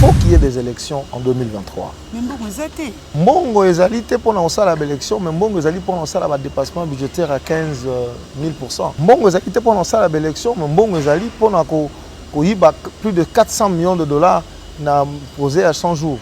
faut qu'il y ait des élections en 2023. Mais Mbongo ezate. Mbongo ezali te pour lancer l'élection, mais Mbongo ezali pour lancer le dépassement budgétaire à 15 000%. Mbongo ezali te pour lancer l'élection, mais Mbongo ezali pour plus de 400 millions de dollars posé à 100 jours.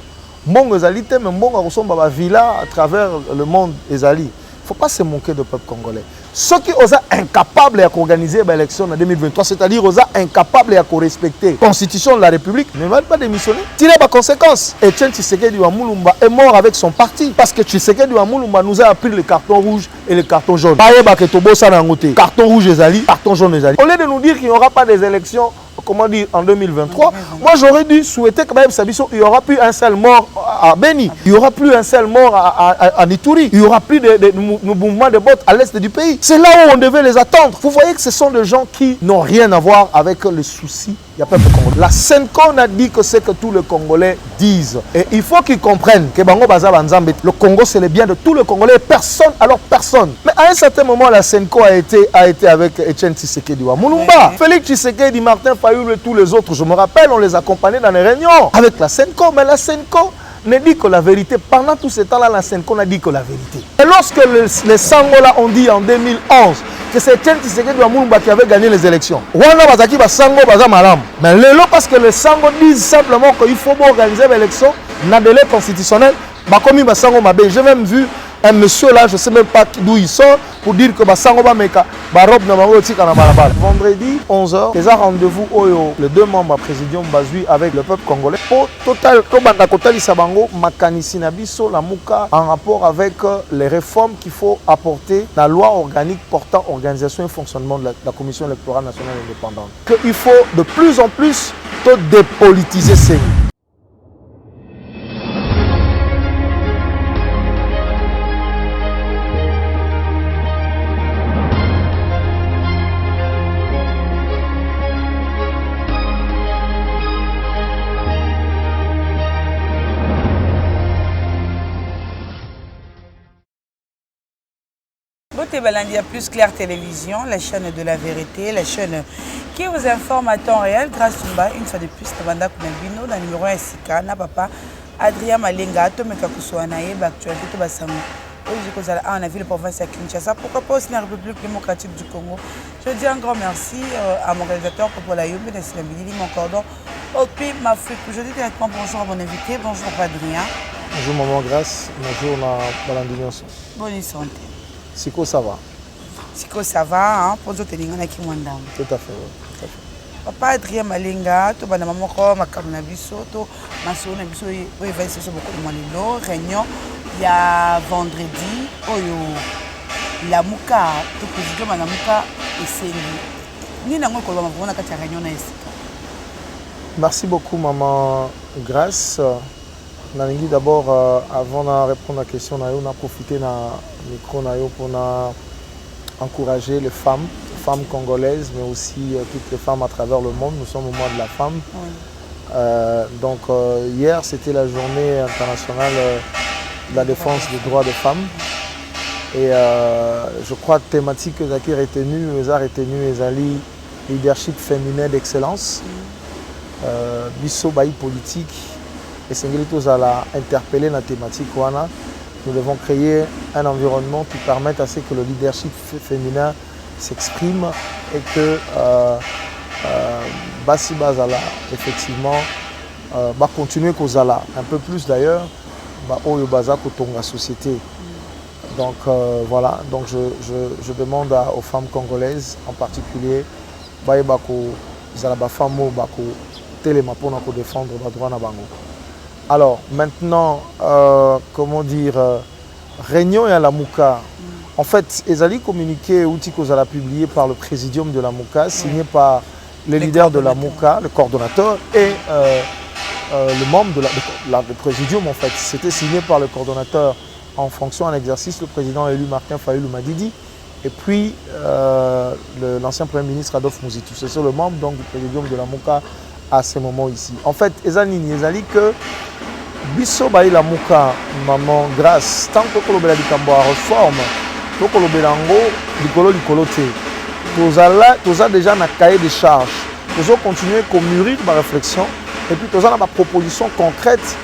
Mbongo ezali te, mais Mbongo ressemble à villa à travers le monde ezali. Il ne faut pas se moquer du peuple congolais. Ceux qui sont incapables d'organiser l'élection en 2023, c'est-à-dire qu'ils sont incapables de respecter la Constitution de la République, ne veulent pas démissionner. Tirer les conséquences. Etienne Tshisekedi Wamulumba est mort avec son parti parce que Tshisekedi Wamulumba nous a appris le carton rouge et le carton jaune. Carton rouge ezali, carton jaune ezali. Au lieu de nous dire qu'il n'y aura pas des élections, comment dire, en 2023, moi j'aurais dû souhaiter que même Sabiso, il n'y aura plus un seul mort à Beni, il n'y aura plus un seul mort à Nituri, il n'y aura plus de mouvements de bottes à l'est du pays. C'est là où on devait les attendre. Vous voyez que ce sont des gens qui n'ont rien à voir avec les soucis. Il y a pas de Congolais. La Senko a dit que c'est que tous les Congolais disent. Et il faut qu'ils comprennent que le Congo c'est le bien de tous les Congolais, personne, alors personne. Mais à un certain moment, la Senko a été avec Etienne Tshisekedi Wamulumba, Félix Tshisekedi, Martin Fayulu et tous les autres. Je me rappelle, on les accompagnait dans les réunions avec la Senko. Mais la Senko ne dit que la vérité. Pendant tout ce temps-là, la Senko n'a dit que la vérité. Et lorsque les Sangola ont dit en 2011 que c'est Etienne Tshisekedi Wamulumba qui avait gagné les élections, mais parce que les Sango disent simplement qu'il faut organiser l'élection dans le délai constitutionnel, j'ai même vu un monsieur là, je ne sais même pas d'où il sort, pour dire que vendredi 11h, les rendez-vous les deux membres présidium Bazui avec le peuple congolais pour total la Mouka en rapport avec les réformes qu'il faut apporter dans la loi organique portant organisation et fonctionnement de la Commission électorale nationale indépendante. Qu'il faut de plus en plus dépolitiser ces. Balandia Plus Claire Télévision, la chaîne de la vérité, la chaîne qui vous informe à temps réel grâce à une fois de plus Tabanda Kunabino dans le numéro 1 Sika na papa Adrien Malenga Tomeka Kuswanaye actualité to basango. Aujourd'hui on a vu le province à Kinshasa, pourquoi pas aussi la République démocratique du Congo. Je dis un grand merci à mon réalisateur Popola Yombe de Silambili mon cordon au pays m'Afrique. Je dis directement bonjour à mon invité, bonjour Adrien. Bonjour maman Grâce, bonjour na Balandia. Bonne santé. Siko ça va. Siko ça va, hein, pour d'autres lignes qui m'ont donné. Tout à fait, oui. Tout à fait. Papa Adrien Malenga, tu vas maman ko makamna biso, to maso na biso oui va se beaucoup de monde réunion il y a vendredi oyo la muka to président na muka eseli. Ni nango ko ba mvona kati réunion na esika. Merci beaucoup maman Grâce. D'abord, avant de répondre à la question, on a profité de micro pour encourager les femmes congolaises, mais aussi toutes les femmes à travers le monde. Nous sommes au mois de la femme. Oui. Hier, c'était la journée internationale de la défense des droits des femmes. Et je crois que la thématique que j'ai retenue, les leadership féminin d'excellence, biso baï politique. Et c'est tous à la interpeller la thématique. Nous devons créer un environnement qui permette à ce que le leadership féminin s'exprime et que Bassi Bazala, effectivement, va continuer Kozala, un peu plus d'ailleurs, au Baza Kotonga société. Donc voilà, donc je demande aux femmes congolaises en particulier, pour défendre le droit na bango. Alors maintenant, comment dire, réunion à la Mouka. En fait, Ezali communiqué outil qu'on a publié par le présidium de la Mouka, signé par les leaders de la Mouka, le coordonnateur et le membre de le présidium. En fait, c'était signé par le coordonnateur en fonction en exercice, le président élu Martin Fayulu Madidi, et puis l'ancien premier ministre Adolphe Mouzitou. C'est sur le membre donc du présidium de la Mouka à ce moment ici. En fait, Ezali que biso bayi la Mouka maman Grâce tant que kolobela likambo a réforme to kolobela ngo likolo te toza déjà na cahier de charge tozo continuer ko mûrir ma réflexion et puis toza na ba proposition concrète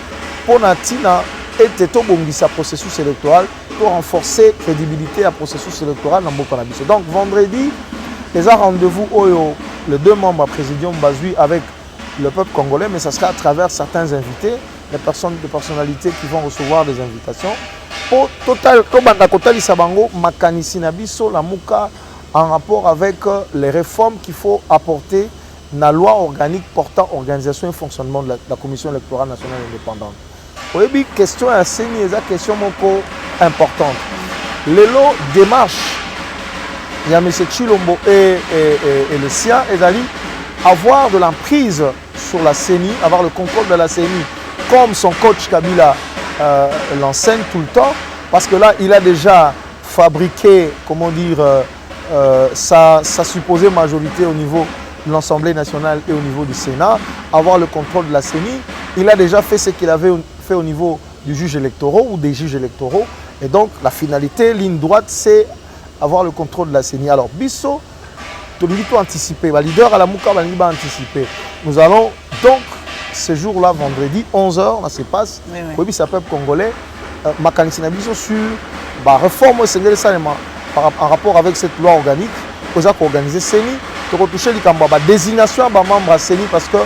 pour natina et to bongisa processus électoral pour renforcer la crédibilité à processus électoral dans mboka na biso. Donc vendredi les rendez-vous les deux membres à Présidium Bazui avec le peuple congolais, mais ça sera à travers certains invités, des personnalités qui vont recevoir des invitations. Pour total, en rapport avec les réformes qu'il faut apporter dans la loi organique portant organisation et fonctionnement de la Commission électorale nationale indépendante. Oui, question assez une question importante. Les lots démarches, il y a M. Chilombo et le sien, et d'aller avoir de l'emprise sur la CENI, avoir le contrôle de la CENI, comme son coach Kabila l'enseigne tout le temps, parce que là, il a déjà fabriqué, comment dire, sa supposée majorité au niveau de l'Assemblée nationale et au niveau du Sénat, avoir le contrôle de la CENI. Il a déjà fait ce qu'il avait fait au niveau du juge électoral ou des juges électoraux. Et donc, la finalité, ligne droite, c'est avoir le contrôle de la CENI. Alors, Bisso, tout anticiper, le leader à la Mouka va anticiper. Nous allons donc, ce jour-là, vendredi, 11h, ça se passe, oui, ça peuple congolais, Makanisina Bisso sur la réforme en rapport avec cette loi organique, pour organiser CENI, pour toucher la désignation des membres de CENI, parce que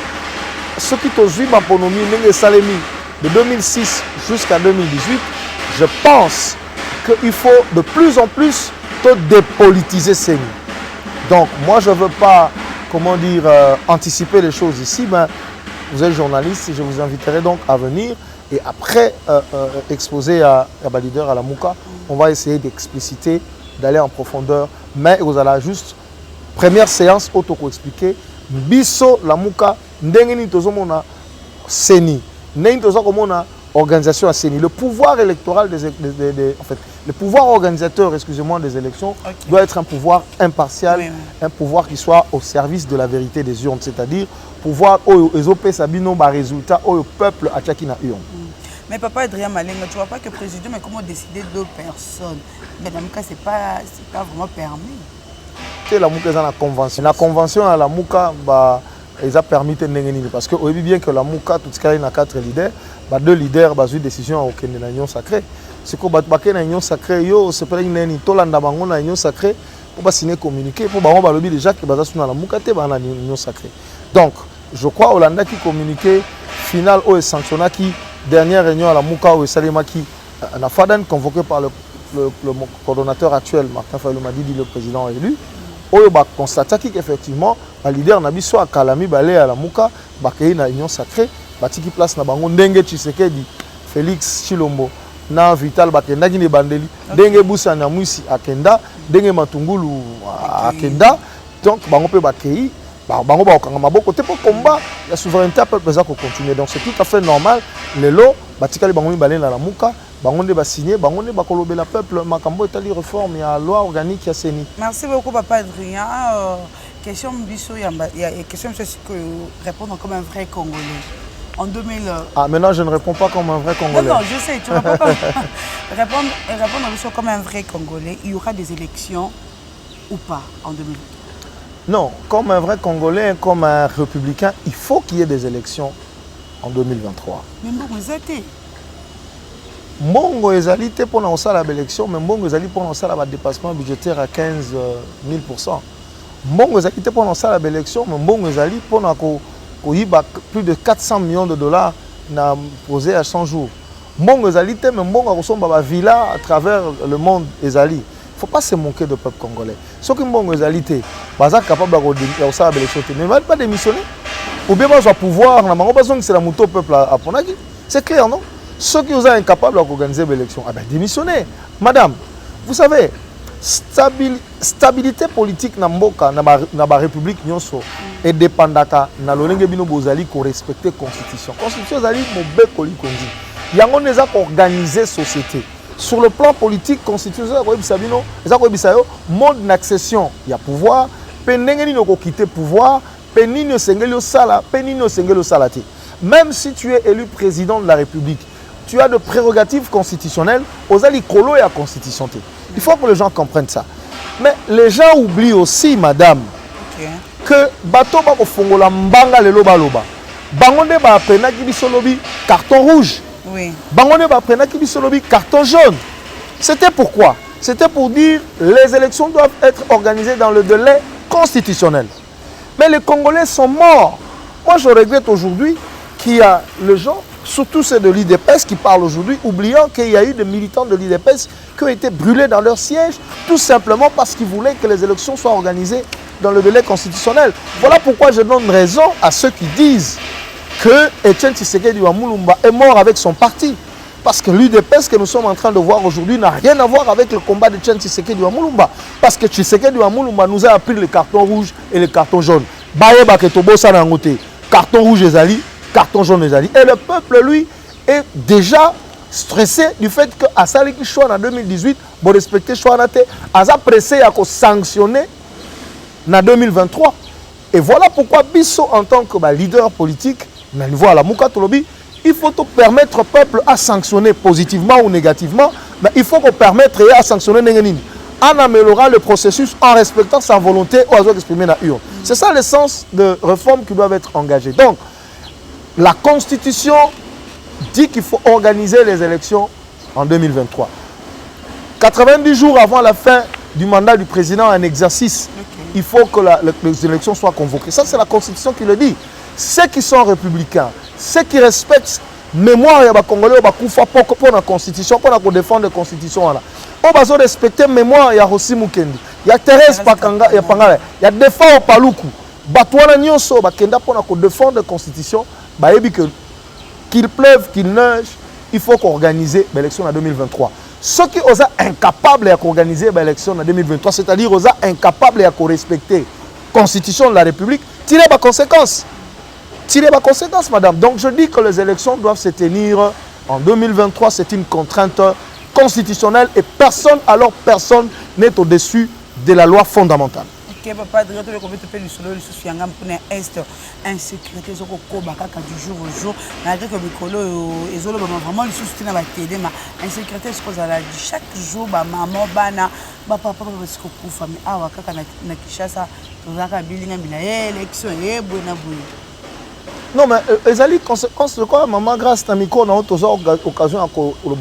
ceux qui ont vu ma ponomie, de 2006 jusqu'à 2018, je pense qu'il faut de plus en plus dépolitiser CENI. Donc, moi, je ne veux pas, comment dire, anticiper les choses ici, mais vous êtes journaliste et je vous inviterai donc à venir et après exposer à leader à la Mouka, on va essayer d'expliciter, d'aller en profondeur, mais vous allez juste, première séance, auto-expliquer, Bisso, la Mouka, Ndengeni Tozomona, CENI, Ndengeni Tozomona, organisation à CENI. Le pouvoir électoral en fait, le pouvoir organisateur, excusez-moi, des élections doit être un pouvoir impartial, un pouvoir qui soit au service de la vérité des urnes, c'est-à-dire pouvoir aux Sabino bas résultat au peuple à Tchakina urne. Mais papa Adrien Malenga, tu vois pas que le président mais comment décider deux personnes? Mais dans le cas c'est pas vraiment permis. Que la Mouka est dans la convention. La convention à la Mouka ils ont permis de n'engager parce que on dit bien que la Mouka tout ce qu'il y a 4 leaders, deux leaders ont eu décision aucune de l'union sacrée. C'est que battre na union sacrée yo c'est pas une tolanda bango na union sacrée pour signer communiqué pour ba lobby déjà que baza suna la Mouka te ba na union sacrée. Donc je crois Hollanda qui communiqué final au sanctionné qui dernière réunion à la Mouka au Salema qui na Faden convoqué par le coordonnateur actuel Martin Fayulu Madidi le président élu. Oyo ba constaté qu'effectivement le leader na biso a Kalami balé à la Mouka ba kei na union sacrée ba tiki place na bango ndenge Tshisekedi Félix Chilombo na Vital bakenda ki ne bandeli ndenge Busa na Mwisi akenda ndenge Matungulu akenda donc bango pe ba kei bango ba okanga maboko te pour combat la souveraineté peuple za ko continuer donc c'est tout à fait normal lelo batikali bango mi balé na la Mouka bango nde ba signer bango nde ba kolobela peuple makambo etali réforme ya loi organique ya CENI. Merci beaucoup papa Adrien. Question Bisso il y a question que répondre comme un vrai Congolais. En 2000. Ah, maintenant je ne réponds pas comme un vrai Congolais. Non, je sais, tu réponds comme répondre comme un vrai Congolais. Il y aura des élections ou pas en 2000? Non, comme un vrai Congolais, comme un républicain, il faut qu'il y ait des élections en 2023. Mais bon, vous êtes. Mbongo ezali te pour lancer l'élection, mais Mbongo ezali pour lancer le dépassement budgétaire à 15 000%. Mbongo ezali te pour lancer l'élection, mais Mbongo ezali pour plus de 400 millions de dollars posés à 100 jours. Mbongo ezali te, mais Mbongo ressemble à villa à travers le monde ezali. Il ne faut pas se moquer de peuple congolais. Ceux qui Mbongo ezali te, sont capables de lancer l'élection, mais ils ne veulent pas démissionner. Ou bien ils ont pouvoir, c'est la moto peuple à Ponaki. C'est clair, non? Ceux qui sont incapables d'organiser l'élection, démissionnez. Madame, vous savez, stabilité politique dans la République est dépendante de la respecter la Constitution. La Constitution est organiser la société. Sur le plan politique, la Constitution est un mode d'accession. Il y a pouvoir, il quitter le pouvoir, même si tu es élu président de la République, tu as de prérogatives constitutionnelles aux alicolo et à la Constitution. Il faut que les gens comprennent ça. Mais les gens oublient aussi, madame, que bato ba ko fongola mbanga lelo baloba. Bangonde ba prena ki bisolobi carton rouge. Oui. Bangonde ba prena ki bisolobi carton jaune. C'était pourquoi? C'était pour dire les élections doivent être organisées dans le délai constitutionnel. Mais les Congolais sont morts. Moi, je regrette aujourd'hui qu'il y a les gens, surtout ceux de l'IDPS qui parlent aujourd'hui, oubliant qu'il y a eu des militants de l'IDPS qui ont été brûlés dans leur siège, tout simplement parce qu'ils voulaient que les élections soient organisées dans le délai constitutionnel. Voilà pourquoi je donne raison à ceux qui disent que Etienne Tshisekedi Wamulumba est mort avec son parti. Parce que l'UDPS que nous sommes en train de voir aujourd'hui n'a rien à voir avec le combat de Etienne Tshisekedi Wamulumba. Parce que Tshisekedi Wamulumba nous a appris le carton rouge et le carton jaune. Baye Baketobo Sanangote, carton rouge ezali, carton jaune ezali. Et le peuple, lui, est déjà stressé du fait que Asaliki Chouan en 2018, pour respecter Chouanate, a pressé à sanctionner en 2023. Et voilà pourquoi Bisso, en tant que leader politique, il faut permettre au peuple à sanctionner positivement ou négativement, mais il faut qu'on permette à sanctionner en améliorant le processus, en respectant sa volonté ou à exprimer la urne. C'est ça le sens de réformes qui doivent être engagées. Donc, la Constitution dit qu'il faut organiser les élections en 2023. 90 jours avant la fin du mandat du président en exercice, il faut que les élections soient convoquées. Ça, c'est la Constitution qui le dit. Ceux qui sont républicains, ceux qui respectent mémoire des Congolais pour la Constitution, pour défendre la Constitution. On va respecter mémoire de Rossi Mukendi. Il y a Thérèse Pakanga, il y a Défend Paloukou. Batouana Nyonso, pour défendre la Constitution, qu'il pleuve, qu'il neige, il faut qu'on organise l'élection en 2023. Ceux qui sont incapables d'organiser l'élection en 2023, c'est-à-dire qu'ils sont incapables de respecter la Constitution de la République, tirez les conséquences. Tirez les conséquences, madame. Donc je dis que les élections doivent se tenir en 2023. C'est une contrainte constitutionnelle et personne n'est au-dessus de la loi fondamentale. Ok, papa, du jour au jour. Malgré que vraiment insécurité, chaque jour, maman, bana, papa, non, mais les alliés conséquences de quoi maman grâce à Miko, on a occasion à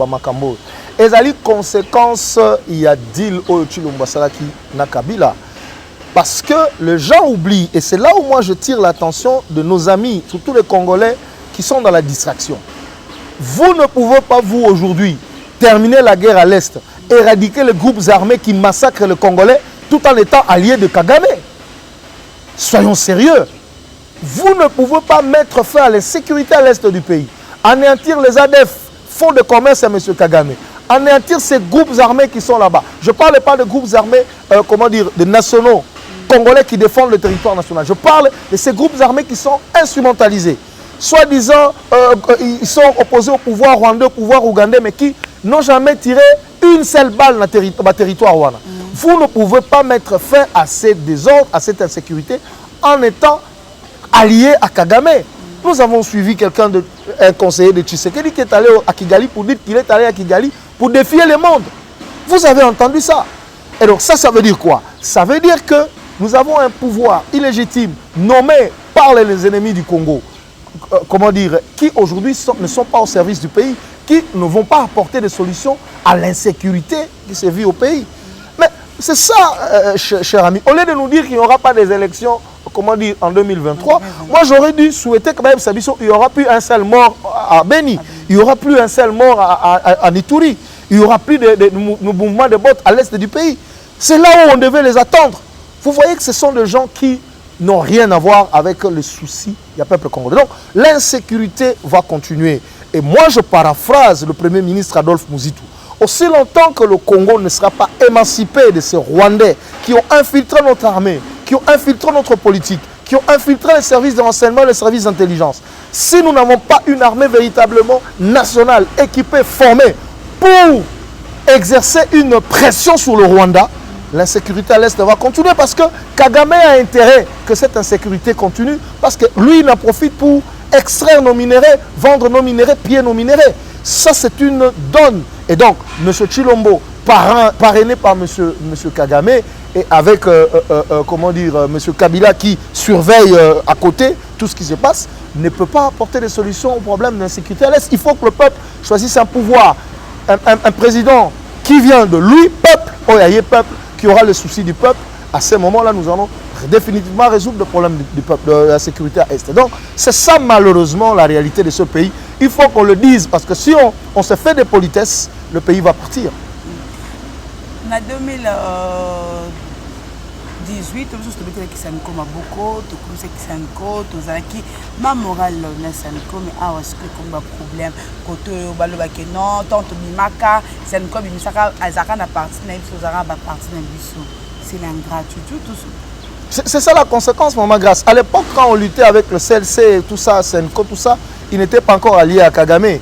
Makambo. Les alliés conséquences, il y a deal au Chilombasalaki Nakabila. Parce que les gens oublient, et c'est là où moi je tire l'attention de nos amis, surtout les Congolais qui sont dans la distraction. Vous ne pouvez pas, vous aujourd'hui, terminer la guerre à l'Est, éradiquer les groupes armés qui massacrent les Congolais tout en étant alliés de Kagame. Soyons sérieux. Vous ne pouvez pas mettre fin à l'insécurité à l'est du pays. Anéantir les ADF, fonds de commerce à M. Kagame. Anéantir ces groupes armés qui sont là-bas. Je ne parle pas de groupes armés, de nationaux congolais qui défendent le territoire national. Je parle de ces groupes armés qui sont instrumentalisés. Soi-disant, ils sont opposés au pouvoir rwandais, au pouvoir ougandais, mais qui n'ont jamais tiré une seule balle dans le territoire rwandais. Vous ne pouvez pas mettre fin à ces désordres, à cette insécurité, en étant allié à Kagame. Nous avons suivi un conseiller de Tshisekedi qui est allé à Kigali pour dire qu'il est allé à Kigali pour défier le monde. Vous avez entendu ça? Et donc ça veut dire quoi? Ça veut dire que nous avons un pouvoir illégitime nommé par les ennemis du Congo, qui aujourd'hui ne sont pas au service du pays, qui ne vont pas apporter des solutions à l'insécurité qui se vit au pays. Mais c'est ça, cher ami. Au lieu de nous dire qu'il n'y aura pas des élections en 2023, moi j'aurais dû souhaiter quand même il n'y aura plus un seul mort à Beni, il n'y aura plus un seul mort à Nitouri, il n'y aura plus de mouvements de bottes à l'est du pays. C'est là où on devait les attendre. Vous voyez que ce sont des gens qui n'ont rien à voir avec les soucis du peuple congolais. Donc l'insécurité va continuer. Et moi je paraphrase le Premier ministre Adolphe Muzitu. Aussi longtemps que le Congo ne sera pas émancipé de ces Rwandais qui ont infiltré notre armée, qui ont infiltré notre politique, qui ont infiltré les services de renseignement et les services d'intelligence, si nous n'avons pas une armée véritablement nationale, équipée, formée pour exercer une pression sur le Rwanda, l'insécurité à l'Est va continuer parce que Kagame a intérêt que cette insécurité continue parce que lui, il en profite pour extraire nos minéraux, vendre nos minéraux, piller nos minéraux. Ça, c'est une donne. Et donc, M. Chilombo, parrainé par M. Kagame, et avec, M. Kabila qui surveille à côté, tout ce qui se passe ne peut pas apporter des solutions aux problèmes d'insécurité à l'Est. Il faut que le peuple choisisse un pouvoir, un président qui vient de lui, peuple, qui aura le souci du peuple. À ce moment-là, nous allons définitivement résoudre le problème du peuple, de la sécurité à l'Est. Donc, c'est ça malheureusement la réalité de ce pays. Il faut qu'on le dise, parce que si on se fait des politesses, le pays va partir. En 2018, nous avons dit que Senko Maboko, tout comme ça que Senko, tout ça qui ma morale na Senko, mais ah est-ce que comme un problème côté baloba que non, tant bimaka, Senko bimisaka azaka na partie na biso zara ba partie na biso. C'est l'ingratitude tout ça. C'est ça la conséquence, maman Grâce. À l'époque, quand on luttait avec le CLC, tout ça, Senko, tout ça, ils n'étaient pas encore alliés à Kagame.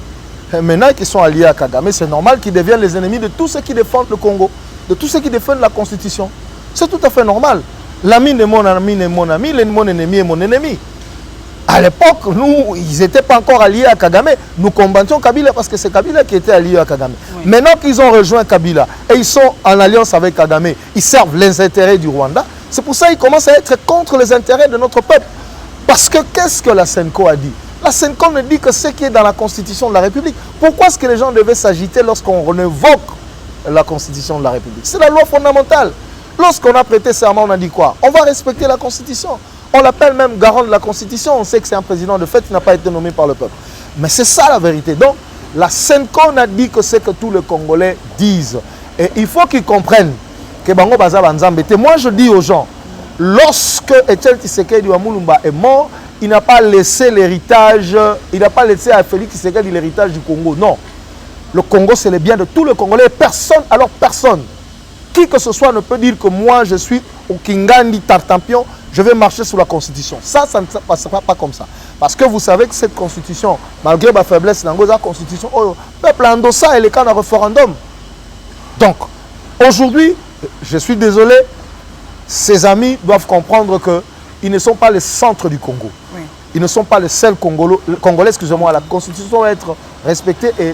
Maintenant qu'ils sont alliés à Kagame, c'est normal qu'ils deviennent les ennemis de tous ceux qui défendent le Congo, de tous ceux qui défendent la Constitution. C'est tout à fait normal. L'ami de mon ami est mon ami, mon ennemi est mon ennemi. À l'époque, nous, ils n'étaient pas encore alliés à Kagame. Nous combattions Kabila parce que c'est Kabila qui était allié à Kagame. Oui. Maintenant qu'ils ont rejoint Kabila et ils sont en alliance avec Kagame, ils servent les intérêts du Rwanda. C'est pour ça qu'ils commencent à être contre les intérêts de notre peuple. Parce que qu'est-ce que la Senko a dit? La Senko ne dit que ce qui est dans la Constitution de la République. Pourquoi est-ce que les gens devaient s'agiter lorsqu'on évoque la Constitution de la République? C'est la loi fondamentale. Lorsqu'on a prêté serment, on a dit quoi? On va respecter la Constitution. On l'appelle même garant de la Constitution. On sait que c'est un président de fait qui n'a pas été nommé par le peuple. Mais c'est ça la vérité. Donc, la Senko a dit que c'est que tous les Congolais disent. Et il faut qu'ils comprennent que Bango Baza Banzambe. Moi, je dis aux gens, lorsque Etienne Tshisekedi Wamulumba est mort, il n'a pas laissé l'héritage, il n'a pas laissé à Félix Tshisekedi l'héritage du Congo. Non. Le Congo, c'est le bien de tous les Congolais. Personne, alors personne, qui que ce soit ne peut dire que moi, je suis au Kingandi Tartampion, je vais marcher sous la Constitution. Ça ne se passera pas comme ça. Parce que vous savez que cette Constitution, malgré ma faiblesse, dans la Constitution, le peuple a endossé et le cas d'un référendum. Donc, aujourd'hui, je suis désolé, ces amis doivent comprendre qu'ils ne sont pas le centre du Congo. Oui. Ils ne sont pas les seuls Congolais, excusez-moi, la Constitution doit être respectée et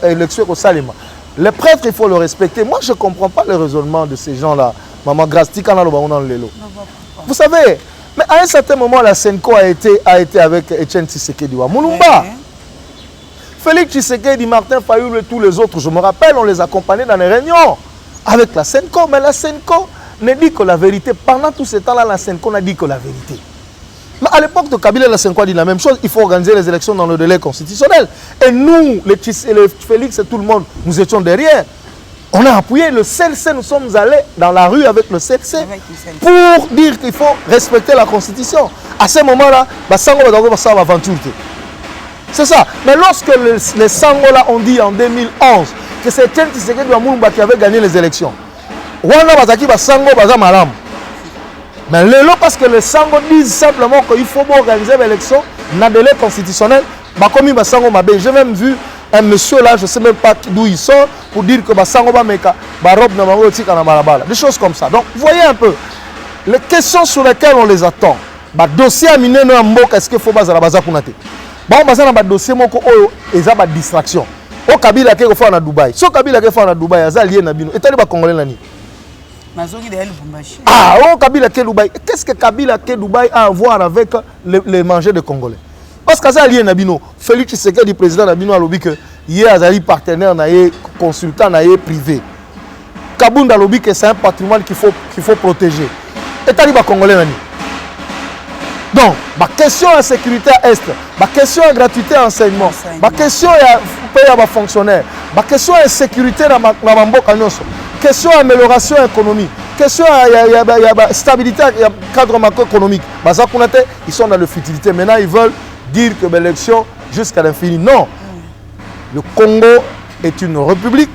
l'élection au Salima. Les prêtres, il faut le respecter. Moi, je ne comprends pas le raisonnement de ces gens-là. Maman Grasti, vous savez, mais à un certain moment, la Senko a été avec Etienne Tshisekedi Wamulumba. Félix Tshisekedi, Martin Fayulu et tous les autres, je me rappelle, on les accompagnait dans les réunions avec la Senko. Mais la Senko ne dit que la vérité. Pendant tout ce temps-là, la Senko n'a dit que la vérité. Mais à l'époque de Kabila, la Senko a dit la même chose. Il faut organiser les élections dans le délai constitutionnel. Et nous, les Félix et tout le monde, nous étions derrière. On a appuyé le CLC, nous sommes allés dans la rue avec le CLC pour dire qu'il faut respecter la Constitution. À ce moment-là, c'est ça. Mais lorsque les Sangola ont dit en 2011 que c'est Etienne Tshisekedi Wamulumba qui avait gagné les élections, mais lelo, parce que les Sango disent simplement qu'il faut organiser l'élection dans le délai constitutionnel, j'ai même vu un monsieur là, je ne sais même pas d'où il sort, pour dire que Sango va mettre la robe dans la des choses comme ça. Donc, vous voyez un peu, les questions sur lesquelles on les attend, le dossier à miner dans Mboka, est-ce qu'il faut baser la base pour nater? Bon, le dossier, il y a une distraction. Au Kabila, il faut en Dubaï. Si au Kabila, il faut en Dubaï, il y a lié Nabino. Et tu as Congolais. Ah, au Kabila, qu'est-ce que Kabila, Dubaï a à voir avec les mangers de Congolais? Parce que ça lié Nabino. Félix Tshisekedi, président Nabino, a lobby que il y a un partenaire, consultant privé. Kabunda lobby que c'est un patrimoine qu'il faut protéger. Et tu as Congolais. Donc, ma question à sécurité à Est, ma question à gratuité à enseignement, ma question à payer à fonctionnaires, ma question à sécurité dans ma mboka nyonso, question à amélioration économique, question à stabilité cadre macroéconomique. Ils sont dans la futilité. Maintenant, ils veulent dire que l'élection jusqu'à l'infini. Non. Le Congo est une république.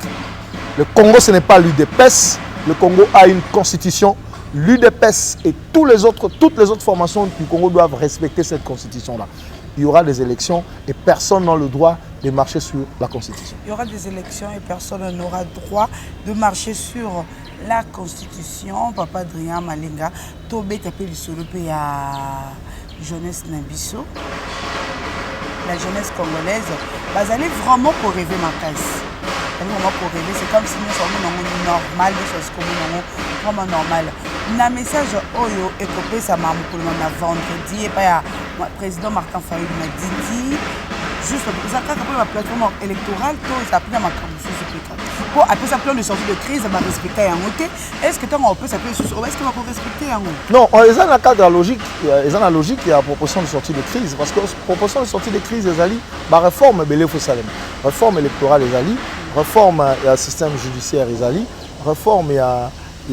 Le Congo, ce n'est pas l'UDPS. Le Congo a une constitution. L'UDPS et toutes les autres formations du Congo doivent respecter cette constitution-là. Il y aura des élections et personne n'a le droit de marcher sur la constitution. Il y aura des élections et personne n'aura le droit de marcher sur la constitution. Papa Adrien Malenga, Tobé tapé le solo à jeunesse Nabiso. La jeunesse congolaise, vous allez vraiment pour rêver ma caisse. vraiment pour rêver, c'est comme si nous sommes normal, nous sommes vraiment normal. Na message oyo ekopé ça m'a na vendredi et pas le président Martin Fayulu m'a dit juste ça quand après la plateforme électorale tout ça pris dans ma campagne pour après ça plan de sortie de crise va respecter un côté est-ce que on peut s'appeler est-ce que on va respecter un non ils ont la cadre logique ils ont la logique il y a proposition de sortie de crise parce que proposition de sortie de crise les alliés ba réforme belé faut salem réforme électorale les alliés réforme système judiciaire les alliés réforme il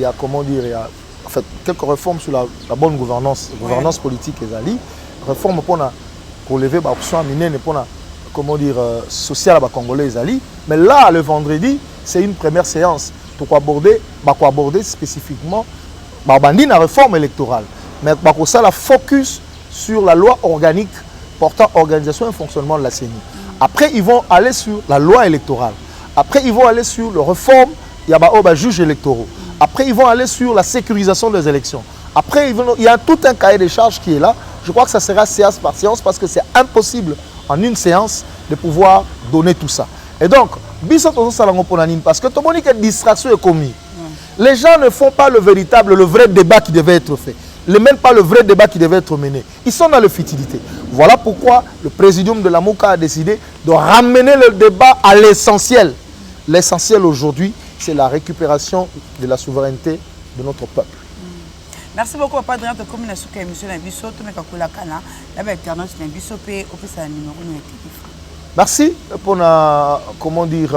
y a comment dire il y a en fait quelques réformes sur la bonne gouvernance politique les alliés réforme pour lever ba option minene pour comment dire social à Congolais les alliés mais là le vendredi c'est une première séance pour aborder spécifiquement la réforme électorale mais pour ça la focus sur la loi organique portant organisation et fonctionnement de la CENI. Après ils vont aller sur la loi électorale. Après ils vont aller sur la réforme il y a juges électoraux. Après ils vont aller sur la sécurisation des élections. Après il y a tout un cahier de charges qui est là. Je crois que ça sera séance par séance parce que c'est impossible en une séance de pouvoir donner tout ça. Et donc, parce que tout le monde dit que distraction est commise. Les gens ne font pas le vrai débat qui devait être fait. Ils ne mènent pas le vrai débat qui devait être mené. Ils sont dans la futilité. Voilà pourquoi le présidium de la MOCA a décidé de ramener le débat à l'essentiel. L'essentiel aujourd'hui, c'est la récupération de la souveraineté de notre peuple. Merci beaucoup, Papa Adrien, de communiquer sur l'émission de Bisso, tout le monde a l'internet de Bisso, et au plus, un numéro de téléphone. Merci pour la, comment dire,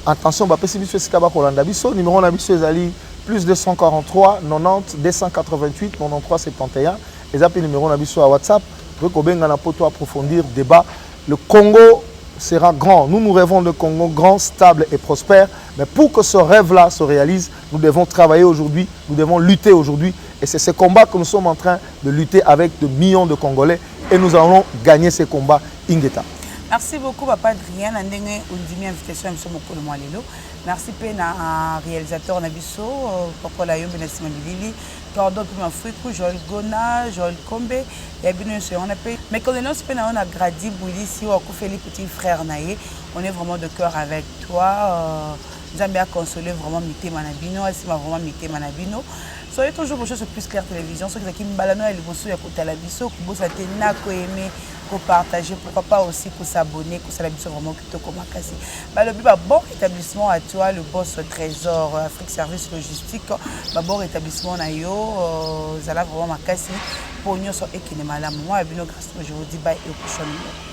attention, numéro de plus 243 90 288 93 71 et le numéro de WhatsApp pour approfondir le débat. Le Congo sera grand. Nous rêvons de Congo grand, stable et prospère. Mais pour que ce rêve-là se réalise, nous devons travailler aujourd'hui, nous devons lutter aujourd'hui. Et c'est ce combat que nous sommes en train de lutter avec de millions de Congolais. Et nous allons gagner ces combats. Ingeta. Merci beaucoup, Papa Adrien. Invitation merci à réalisateur Nabiso, Papa Layo Benassi Mabilili, Cordon Pimafrikou, Joël Gona, Joël Kombe, on a payé. Mais quand on a gradi Bouli, si on a fait les petits frères Naye, on est vraiment de cœur avec toi. Nous avons bien consolé vraiment Mité Manabino, elle m'a vraiment Mité Manabino. Soyez toujours pour chose plus clair télévision, ceux qui me balanent et les bons à côté à la biso, qui bossent à tenir, qui aiment, qui partager, pourquoi pas aussi pour s'abonner, qui s'abonner vraiment plutôt comme un cassé. Le but, bon établissement à toi, le boss Trésor, Afrique Service Logistique, bon établissement à yo, ça vraiment un cassé, pour nous, et qui n'est malade. Moi, je vous dis bye et au prochain numéro.